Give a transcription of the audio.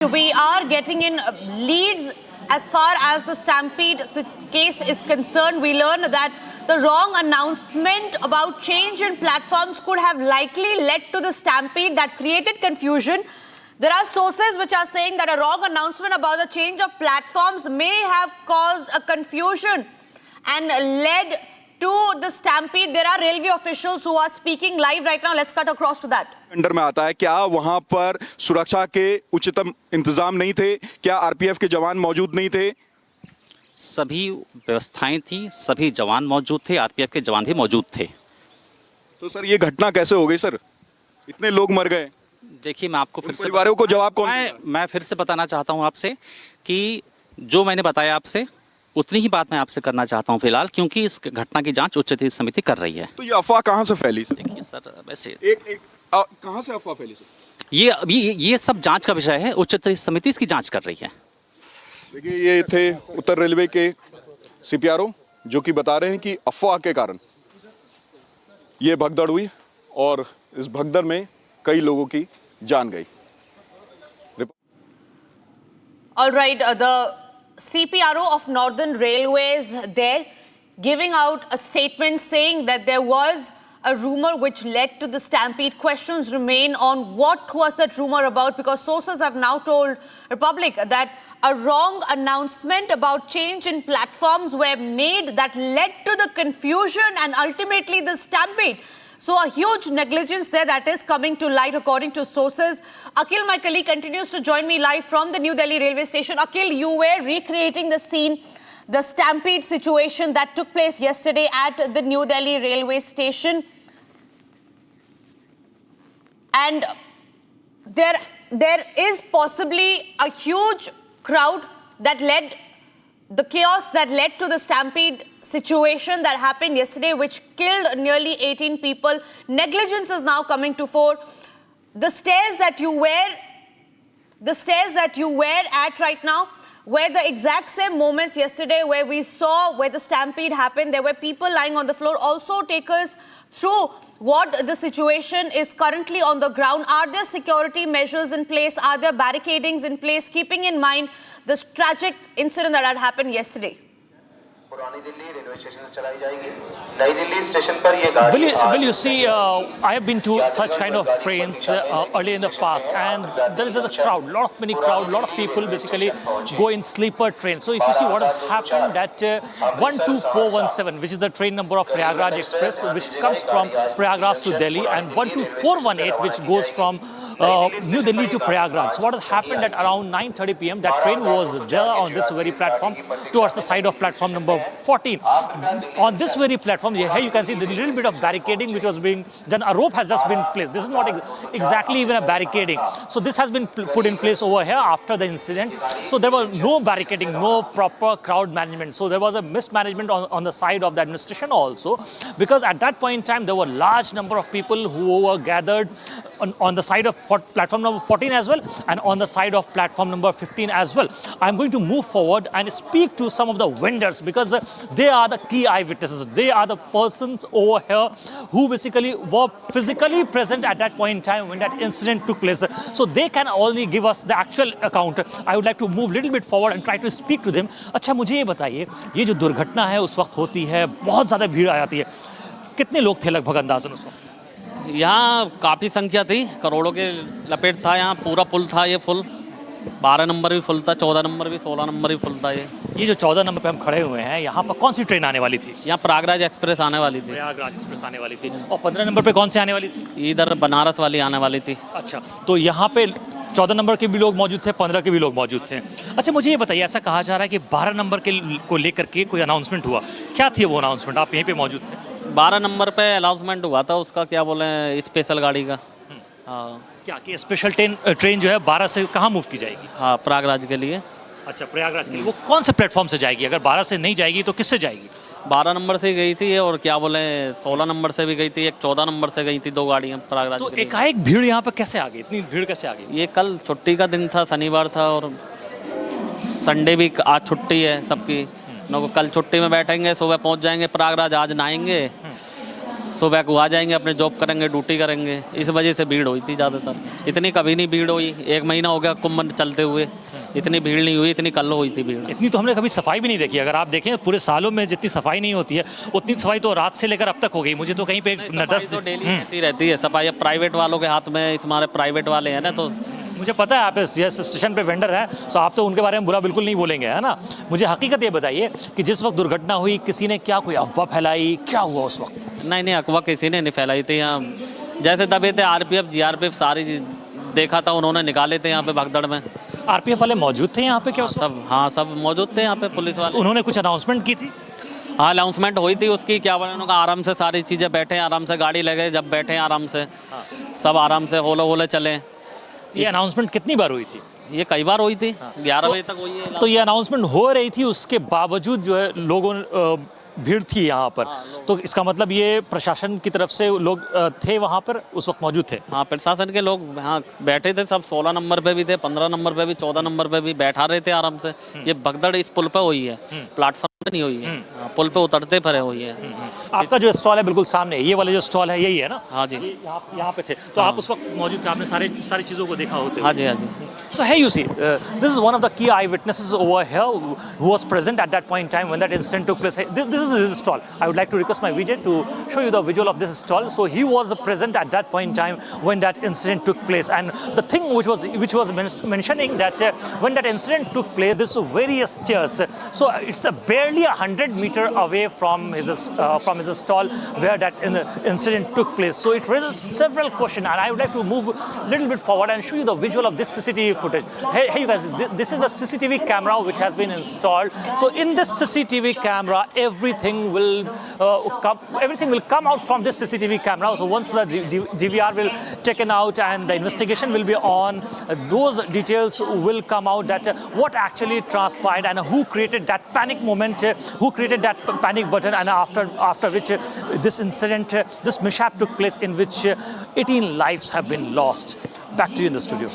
We are getting in leads as far as the Stampede case is concerned. We learned that the wrong announcement about change in platforms could have likely led to the stampede that created confusion. There are sources which are saying that a wrong announcement about the change of platforms may have caused a confusion and led to the stampede. There are railway officials who are speaking live right now. Let's cut across to that. Under में आता है, क्या वहां पर सुरक्षा के उचितम इंतजाम नहीं थे? क्या आरपीएफ के जवान मौजूद नहीं थे? सभी व्यवस्थाएं थी, सभी जवान मौजूद थे, आरपीएफ के जवान भी मौजूद थे। तो सर ये घटना कैसे हो गई सर? इतने लोग मर गए। देखिए मैं आपको फिर से परिवारों को जवाब कौन? मैं फिर से बताना चाहता हूं आपसे कि जो मैंने बताया आपसे उतनी ही बात मैं आपसे करना चाहता हूं फिलहाल, क्योंकि इस घटना की जांच उच्च समिति कर रही है। तो ये अफवाह कहां से फैली सर? देखिए सर, वैसे कहां से अफवाह फैली सर? ये सब जांच का विषय है, उच्च समिति इसकी जांच कर रही है। देखिए ये थे उत्तर रेलवे के सीपीआरओ जो कि बता रहे हैं कि अफवाह के कारण ये भगदड़ हुई और इस भगदड़ में कई लोगों की जान गई। All right, the CPRO of Northern Railways there giving out a statement saying that there was a rumor which led to the stampede. Questions remain on what was that rumor about, because sources have now told Republic that a wrong announcement about change in platforms were made that led to the confusion and ultimately the stampede. So a huge negligence there that is coming to light according to sources. Akhil, my colleague, continues to join me live from the New Delhi railway station. Akhil, you were recreating the scene, the stampede situation that took place yesterday at the New Delhi railway station. And there is possibly a huge crowd that led the chaos that led to the stampede situation that happened yesterday, which killed nearly 18 people. Negligence is now coming to fore. The stairs that you were at right now were the exact same moments yesterday where we saw where the stampede happened. There were people lying on the floor. Also take us through what the situation is currently on the ground. Are there security measures in place? Are there barricadings in place, keeping in mind this tragic incident that had happened yesterday? Will you see, I have been to such kind of trains earlier in the past, and there is a crowd, lot of people basically go in sleeper trains. So if you see what has happened, that 12417, which is the train number of Prayagraj Express, which comes from Prayagraj to Delhi, and 12418, which goes from New Delhi to Prayagraj. So what has happened at around 9:30 p.m. that train was there on this very platform towards the side of platform number 14. On this very platform, here you can see the little bit of barricading which was being done. A rope has just been placed. This is not exactly even a barricading. So this has been put in place over here after the incident. So there was no barricading, no proper crowd management. So there was a mismanagement on the side of the administration also, because at that point in time there were large number of people who were gathered on the side of platform number 14 as well, and on the side of platform number 15 as well. I'm going to move forward and speak to some of the vendors, because they are the key eyewitnesses. They are the persons over here who basically were physically present at that point in time when that incident took place. So they can only give us the actual account. I would like to move a little bit forward and try to speak to them. अच्छा, मुझे ये बताइए, ये जो दुर्घटना है उस वक्त होती है, बहुत ज़्यादा भीड़ आ जाती है, कितने लोग थे लगभग अंदाज़न उस वक्त? यहाँ काफ़ी संख्या थी, करोड़ों के लपेट था। यहाँ पूरा पुल था, ये फुल 12 नंबर भी फुल था, 14 नंबर भी, 16 नंबर भी फुल था। ये जो 14 नंबर पे हम खड़े हुए हैं, यहाँ पर कौन सी ट्रेन आने वाली थी? यहाँ प्रयागराज एक्सप्रेस आने वाली थी। प्रयागराज एक्सप्रेस आने वाली थी। और 15 नंबर पे कौन सी आने वाली थी? इधर बनारस वाली आने वाली थी। अच्छा, तो यहाँ पे 14 नंबर के भी लोग मौजूद थे, 15 के भी लोग मौजूद थे। अच्छा, मुझे ये बताइए, ऐसा कहा जा रहा है कि 12 नंबर के को लेकर के कोई अनाउंसमेंट हुआ, क्या थी वो अनाउंसमेंट? आप यहीं पे मौजूद थे? 12 नंबर पे अनाउंसमेंट हुआ था उसका, क्या बोले, स्पेशल गाड़ी का। हाँ, क्या कि स्पेशल ट्रेन जो है 12 से कहाँ मूव की जाएगी? हाँ, प्रयागराज के लिए। अच्छा, प्रयागराज के लिए। वो कौन से प्लेटफॉर्म से जाएगी? अगर 12 से नहीं जाएगी तो किससे जाएगी? 12 नंबर से गई थी, और क्या बोले 16 नंबर से भी गई थी, एक 14 नंबर से गई थी, 2 गाड़ियाँ प्रयागराज। तो एकाएक भीड़ यहाँ पर कैसे आ गई? इतनी भीड़ कैसे आ गई? ये कल छुट्टी का दिन था, शनिवार था, और संडे भी आज छुट्टी है सबकी। कल छुट्टी में बैठेंगे, सुबह पहुँच जाएंगे प्रयागराज, आज नहाएंगे, सुबह को आ जाएंगे, अपने जॉब करेंगे, ड्यूटी करेंगे, इस वजह से भीड़ हुई थी ज़्यादातर। इतनी कभी नहीं भीड़ हुई, 1 महीना हो गया कुंभ चलते हुए, इतनी भीड़ नहीं हुई, इतनी कल हुई थी भीड़। इतनी तो हमने कभी सफाई भी नहीं देखी। अगर आप देखें पूरे सालों में जितनी सफाई नहीं होती है उतनी सफाई तो रात से लेकर अब तक हो गई। मुझे तो कहीं पे सफाई तो डेली ऐसी रहती है सफाई। अब प्राइवेट वालों के हाथ में, इस हमारे प्राइवेट वाले हैं ना, तो मुझे पता है आप इस स्टेशन पे वेंडर हैं तो आप तो उनके बारे में बुरा बिल्कुल नहीं बोलेंगे, है ना। मुझे हकीकत ये बताइए कि जिस वक्त दुर्घटना हुई किसी ने क्या कोई अफवाह फैलाई, क्या हुआ उस वक्त? नहीं अफवाह किसी ने नहीं फैलाई थी। यहाँ जैसे दबे थे RPF GRPF सारी देखा था उन्होंने, निकाले थे यहाँ पे भगदड़ में। RPF वाले मौजूद थे यहाँ पे क्या उस वक्त? सब, हाँ सब मौजूद थे यहाँ पे, पुलिस वाले। उन्होंने कुछ अनाउंसमेंट की थी? हाँ अनाउंसमेंट हुई थी उसकी, क्या बोले उन्होंने, आराम से सारी चीज़ें बैठे, आराम से गाड़ी लगे, जब बैठे आराम से, सब आराम से होले चले। ये अनाउंसमेंट कितनी बार हुई थी? ये कई बार हुई थी, 11 बजे तक हुई है। तो ये अनाउंसमेंट हो रही थी, उसके बावजूद जो है लोगों भीड़ थी यहाँ पर। तो इसका मतलब ये प्रशासन की तरफ से लोग थे वहाँ पर उस वक्त मौजूद थे? हाँ प्रशासन के लोग यहाँ बैठे थे, सब 16 नंबर पे भी थे, 15 नंबर पे भी, 14 नंबर पे भी बैठा रहे थे आराम से। ये भगदड़ इस पुल पे हुई है, प्लेटफॉर्म पे नहीं हुई है, पुल पे उतरते फिर हुई है। आपका जो स्टॉल है बिल्कुल सामने, ये वाला जो स्टॉल है यही है ना? हाँ जी, यहाँ पे थे तो आप उस वक्त मौजूद थे, आपने सारी चीज़ों को देखा होते? हाँ जी, हाँ जी। So here you see, this is one of the key eyewitnesses over here who was present at that point in time when that incident took place. This is his stall. I would like to request my VJ to show you the visual of this stall. So he was present at that point in time when that incident took place. And the thing which was mentioning that when that incident took place, this various chairs. So it's barely 100 meters away from his stall where that incident took place. So it raises several questions, and I would like to move a little bit forward and show you the visual of this CCTV footage. Hey you guys, this is the CCTV camera which has been installed. So in this CCTV camera, everything will come out from this CCTV camera. So once the DVR will taken out and the investigation will be on, those details will come out that what actually transpired and who created that panic moment, who created that panic button, and after which this incident, this mishap took place in which 18 lives have been lost. Back to you in the studio.